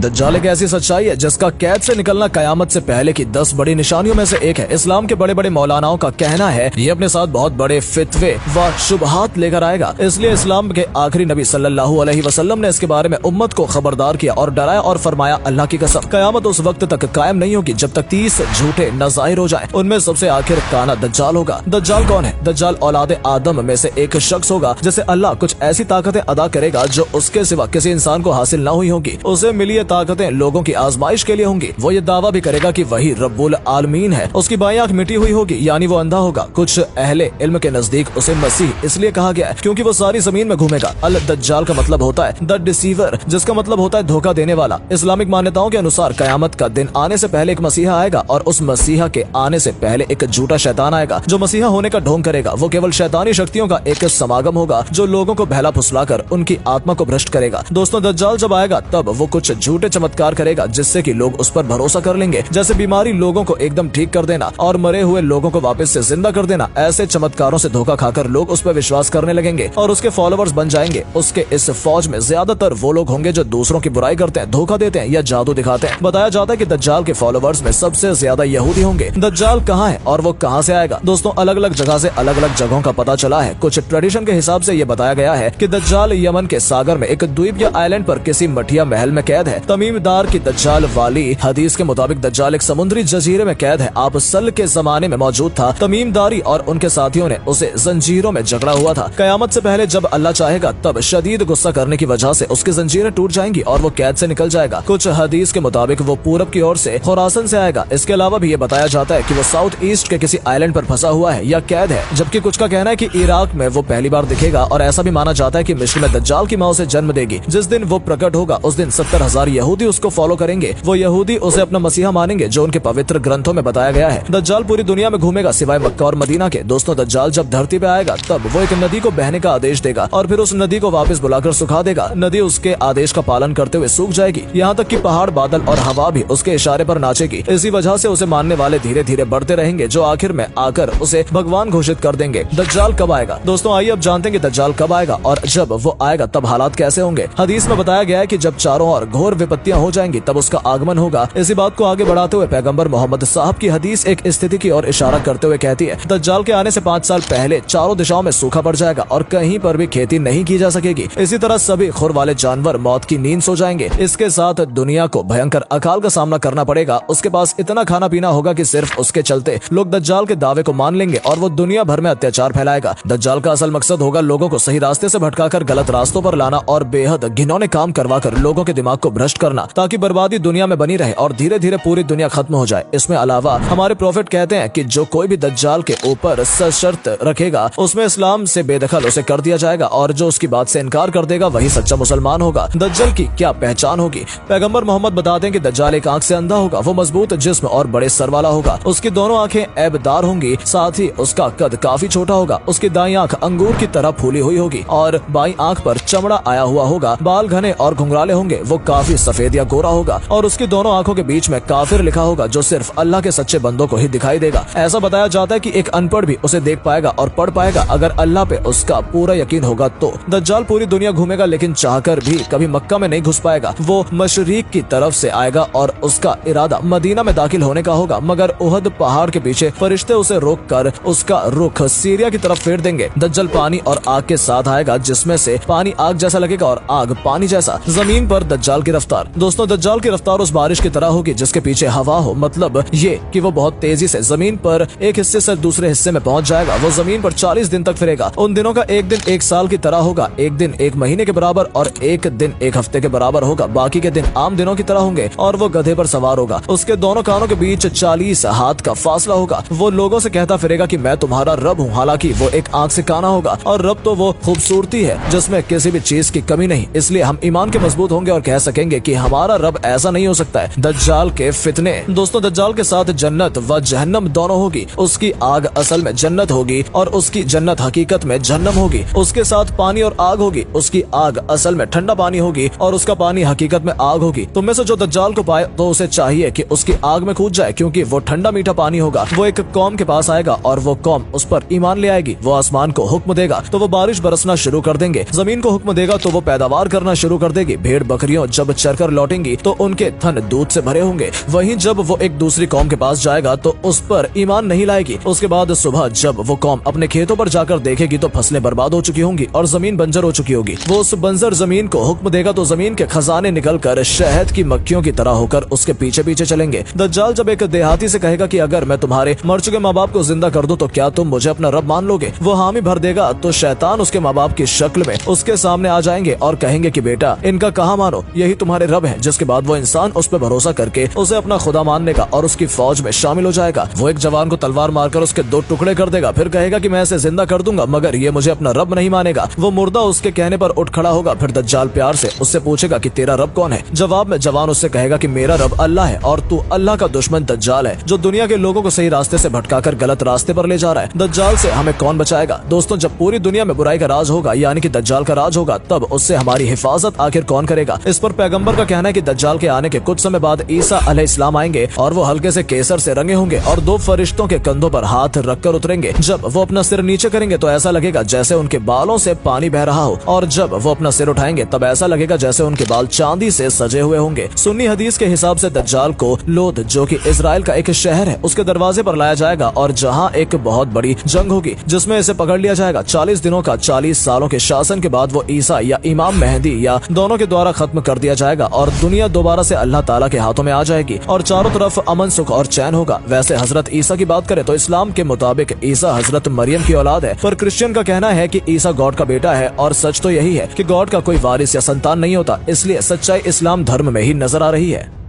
दज्जाल एक ऐसी सच्चाई है जिसका कैद से निकलना कयामत से पहले की 10 बड़ी निशानियों में से एक है। इस्लाम के बड़े बड़े मौलानाओं का कहना है ये अपने साथ बहुत बड़े फितवे व शुबहात लेकर आएगा। इसलिए इस्लाम के आखिरी नबी सल्लल्लाहु अलैहि वसल्लम ने इसके बारे में उम्मत को खबरदार किया और डराया और फरमाया, अल्लाह की कसम कयामत उस वक्त तक कायम नहीं होगी जब तक 30 झूठे न ज़ाहिर हो जाएं। उनमें सबसे आखिर काना दज्जाल होगा। दज्जाल कौन है? दज्जाल औलाद आदम में से एक शख्स होगा जिसे अल्लाह कुछ ऐसी ताकतें अदा करेगा जो उसके सिवा किसी इंसान को हासिल न हुई होगी। उसे मिली ये ताकतें लोगों की आजमाइश के लिए होंगी। वो ये दावा भी करेगा कि वही रब्बुल आलमीन है। उसकी बाईं आंख मिटी हुई होगी यानी वो अंधा होगा। कुछ अहले इल्म के नजदीक उसे मसीह इसलिए कहा गया है क्योंकि वो सारी जमीन में घूमेगा। अल दज्जाल का मतलब होता है द डिसीवर, जिसका मतलब होता है धोखा देने वाला। इस्लामिक मान्यताओं के अनुसार कयामत का दिन आने से पहले एक मसीहा आएगा और उस मसीहा के आने से पहले एक झूठा शैतान आएगा जो मसीहा होने का ढोंग करेगा। वो केवल शैतानी शक्तियों का एक समागम होगा जो लोगों को बहला फुसलाकर उनकी आत्मा को भ्रष्ट करेगा। दोस्तों, दज्जाल जब आएगा तब वो कुछ झूठे चमत्कार करेगा जिससे कि लोग उस पर भरोसा कर लेंगे, जैसे बीमारी लोगों को एकदम ठीक कर देना और मरे हुए लोगों को वापस से जिंदा कर देना। ऐसे चमत्कारों से धोखा खाकर लोग उस पर विश्वास करने लगेंगे और उसके फॉलोअर्स बन जाएंगे। उसके इस फौज में ज्यादातर वो लोग होंगे जो दूसरों की बुराई करते हैं, धोखा देते हैं या जादू दिखाते हैं। बताया जाता है कि दज्जाल के फॉलोअर्स में सबसे ज्यादा यहूदी होंगे। दज्जाल कहाँ है और वो कहाँ से आएगा? दोस्तों, अलग अलग जगह से अलग अलग जगहों का पता चला है। कुछ ट्रेडिशन के हिसाब से ये बताया गया है कि दज्जाल यमन के सागर में एक द्वीप या आइलैंड पर किसी मठिया महल में कैद है। तमीमदार की दज्जाल वाली हदीस के मुताबिक दज्जाल एक समुद्री जजीरे में कैद है। आप सल के जमाने में मौजूद था। तमीमदारी और उनके साथियों ने उसे जंजीरों में जकड़ा हुआ था। कयामत से पहले जब अल्लाह चाहेगा तब शदीद गुस्सा करने की वजह से उसकी जंजीरें टूट जाएंगी और वो कैद से निकल जाएगा। कुछ हदीस के मुताबिक वो पूरब की ओर से खुरासन से आएगा। इसके अलावा भी ये बताया जाता है कि वो साउथ ईस्ट के किसी आइलैंड पर फंसा हुआ है या कैद है, जबकि कुछ का कहना है कि इराक में वो पहली बार दिखेगा। और ऐसा भी माना जाता है कि मिस्र में दज्जाल की माँ उसे जन्म देगी। जिस दिन वो प्रकट होगा उस दिन 70,000 यहूदी उसको फॉलो करेंगे। वो यहूदी उसे अपना मसीहा मानेंगे जो उनके पवित्र ग्रंथों में बताया गया है। दज्जाल पूरी दुनिया में घूमेगा सिवाय मक्का और मदीना के। दोस्तों, दज्जाल जब धरती पे आएगा तब वो एक नदी को बहने का आदेश देगा और फिर उस नदी को वापस बुलाकर सुखा देगा। नदी उसके आदेश का पालन करते हुए सूख जाएगी। यहाँ तक कि पहाड़, बादल और हवा भी उसके इशारे पर नाचेगी। इसी वजह से उसे मानने वाले धीरे धीरे बढ़ते रहेंगे जो आखिर में आकर उसे भगवान घोषित कर देंगे। दज्जाल कब आएगा? दोस्तों, आइए अब जानते हैं कि दज्जाल कब आएगा और जब वो आएगा तब हालात कैसे होंगे। हदीस में बताया गया है कि जब चारों ओर घोर विपत्तियां हो जाएंगी तब उसका आगमन होगा। इसी बात को आगे बढ़ाते हुए पैगंबर मोहम्मद साहब की हदीस एक स्थिति की ओर इशारा करते हुए कहती है, दज्जाल के आने से 5 साल पहले चारों दिशाओं में सूखा पड़ जाएगा और कहीं पर भी खेती नहीं की जा सकेगी। इसी तरह सभी खुर वाले जानवर मौत की नींद सो जाएंगे। इसके साथ दुनिया को भयंकर अकाल का सामना करना पड़ेगा। उसके पास इतना खाना पीना होगा कि सिर्फ उसके चलते लोग दज्जाल के दावे को मान लेंगे और वो दुनिया भर में अत्याचार फैलाएगा। दज्जाल का असल मकसद होगा लोगों को सही रास्ते से भटकाकर गलत रास्तों पर लाना और बेहद घिनौने काम करवाकर लोगों के दिमाग को भ्रष्ट करना ताकि बर्बादी दुनिया में बनी रहे और धीरे धीरे पूरी दुनिया खत्म हो जाए। इसमें अलावा हमारे प्रॉफिट कहते हैं कि जो कोई भी दज्जाल के ऊपर सशर्त रखेगा उसमें इस्लाम से बेदखल उसे कर दिया जाएगा और जो उसकी बात से इनकार कर देगा वही सच्चा मुसलमान होगा। दज्जाल की क्या पहचान होगी? पैगंबर मोहम्मद बताते हैं कि दज्जाल एक आंख से अंधा होगा। वो मजबूत जिस्म और बड़े सर वाला होगा। उसकी दोनों आंखें ऐबदार होंगी, साथ ही उसका कद काफी छोटा होगा। उसकी दाईं आंख अंगूर की तरह फूली हुई होगी और बाईं आंख पर चमड़ा आया हुआ होगा। बाल घने और घुंघराले होंगे। वो काफी सफेद या गोरा होगा और उसकी दोनों आंखों के बीच में काफिर लिखा होगा जो सिर्फ अल्लाह के सच्चे बंदों को ही दिखाई देगा। ऐसा बताया जाता है कि एक अनपढ़ भी उसे देख पाएगा और पढ़ पाएगा अगर अल्लाह पे उसका पूरा यकीन होगा तो। दज्जाल पूरी दुनिया घूमेगा लेकिन चाहकर भी कभी मक्का में नहीं घुस पाएगा। वो मशरिक की तरफ से आएगा और उसका इरादा मदीना में दाखिल होने का होगा, मगर उहद पहाड़ के पीछे फरिश्ते उसे रोक कर उसका रुख सीरिया की तरफ फेर देंगे। दज्जाल पानी और आग के साथ आएगा जिसमें से पानी आग जैसा लगेगा और आग पानी जैसा। जमीन पर दज्जाल की रफ्तार। दोस्तों, दज्जाल की रफ्तार उस बारिश की तरह होगी जिसके पीछे हवा हो। मतलब ये कि वो बहुत तेजी से जमीन पर एक हिस्से से दूसरे हिस्से में पहुंच जाएगा। वो जमीन पर 40 दिन तक फिरेगा। उन दिनों का एक दिन एक साल की तरह होगा, एक दिन एक महीने के बराबर और एक दिन एक हफ्ते के बराबर होगा। बाकी के दिन आम दिनों की तरह होंगे और वो गधे पर सवार होगा। उसके दोनों कानों के बीच 40 हाथ का फासला होगा। वो लोगों से कहता फिरेगा कि मैं तुम्हारा रब हूँ। हालांकि वो एक आंख से काना होगा और रब तो वो खूबसूरती है जिसमें किसी भी चीज की कमी नहीं। इसलिए हम ईमान के मजबूत होंगे और कह सकेंगे कि हमारा रब ऐसा नहीं हो सकता है। दज्जाल के फितने। दोस्तों, दज्जाल के साथ जन्नत व जहन्नम दोनों होगी। उसकी आग असल में जन्नत होगी और उसकी जन्नत हकीकत में जहन्नम होगी। उसके साथ पानी और आग होगी। उसकी आग असल में ठंडा पानी होगी और उसका पानी हकीकत में आग होगी। तुम में से जो दज्जाल को पाए तो उसे चाहिए कि उसकी आग में कूद जाए क्योंकि वो ठंडा मीठा पानी होगा। वो एक कौम के पास आएगा और वो कौम उस पर ईमान ले आएगी। वो आसमान को हुक्म देगा तो वो बारिश बरसना शुरू कर देंगे। जमीन को हुक्म देगा तो वो पैदावार करना शुरू कर देगी। भेड़ बकरियों जब चरकर लौटेंगी तो उनके थन दूध से भरे होंगे। वहीं जब वो एक दूसरी कौम के पास जाएगा तो उस पर ईमान नहीं लाएगी। उसके बाद सुबह जब वो कौम अपने खेतों पर जाकर देखेगी तो फसलें बर्बाद हो चुकी होंगी और जमीन बंजर हो चुकी होगी। वो उस बंजर जमीन को हुक्म देगा तो जमीन के खजाने निकलकर शहद की मक्खियों की तरह होकर उसके पीछे पीछे चलेंगे। दज्जाल जब एक देहाती से कहेगा कि अगर मैं तुम्हारे मर चुके माँ बाप को जिंदा कर दूं तो क्या तुम मुझे अपना रब मान लोगे, वो हामी भर देगा तो शैतान उसके माँ बाप की शक्ल में उसके सामने आ जाएंगे और कहेंगे कि बेटा इनका कहाँ मानो, यही तुम्हारे रब है। जिसके बाद वो इंसान उस पर भरोसा करके उसे अपना खुदा मान लेगा और उसकी फौज में शामिल हो जाएगा। वो एक जवान को तलवार मारकर उसके 2 टुकड़े कर देगा, फिर कहेगा कि मैं इसे जिंदा कर दूंगा मगर ये मुझे अपना रब नहीं मानेगा। वो मुर्दा उसके कहने पर उठ खड़ा होगा। फिर दज्जाल प्यार से उससे पूछेगा कि तेरा रब कौन है। जवाब में जवान उससे कहेगा कि मेरा रब अल्लाह है और तू अल्लाह का दुश्मन दज्जाल है जो दुनिया के लोगों को सही रास्ते से भटकाकर गलत रास्ते पर ले जा रहा है। दज्जाल से हमें कौन बचाएगा? दोस्तों, जब पूरी दुनिया में बुराई का राज होगा यानी कि दज्जाल का राज होगा तब उससे हमारी हिफाजत आखिर कौन करेगा? इस पर पैगंबर का कहना है कि दज्जाल के आने के कुछ समय बाद ईसा अलैहिस्सलाम आएंगे और वो हल्के से केसर से रंगे होंगे और 2 फरिश्तों के कंधों पर हाथ रखकर उतरेंगे। जब वो अपना सिर नीचे करेंगे तो ऐसा लगेगा जैसे उनके बालों से पानी बह रहा हो और जब वो अपना सिर उठाएंगे तब ऐसा लगेगा जैसे उनके बाल चांदी से सजे हुए होंगे। सुन्नी हदीस के हिसाब से दज्जाल को लोद जो कि इजराइल का एक शहर है उसके दरवाजे पर लाया जाएगा और जहाँ एक बहुत बड़ी जंग होगी जिसमें इसे पकड़ लिया जाएगा। 40 दिनों का 40 सालों के शासन के बाद वो ईसा या इमाम मेहदी या दोनों के द्वारा खत्म कर दिया जाएगा और दुनिया दोबारा से अल्लाह ताला के हाथों में आ जाएगी और चारों तरफ अमन सुख और चैन होगा। वैसे हजरत ईसा की बात करें तो इस्लाम के मुताबिक ईसा हजरत मरियम की औलाद है, पर क्रिश्चियन का कहना है कि ईसा गॉड का बेटा है और सच तो यही है कि गॉड का कोई वारिस या संतान नहीं होता, इसलिए सच्चाई इस्लाम धर्म में ही नजर आ रही है।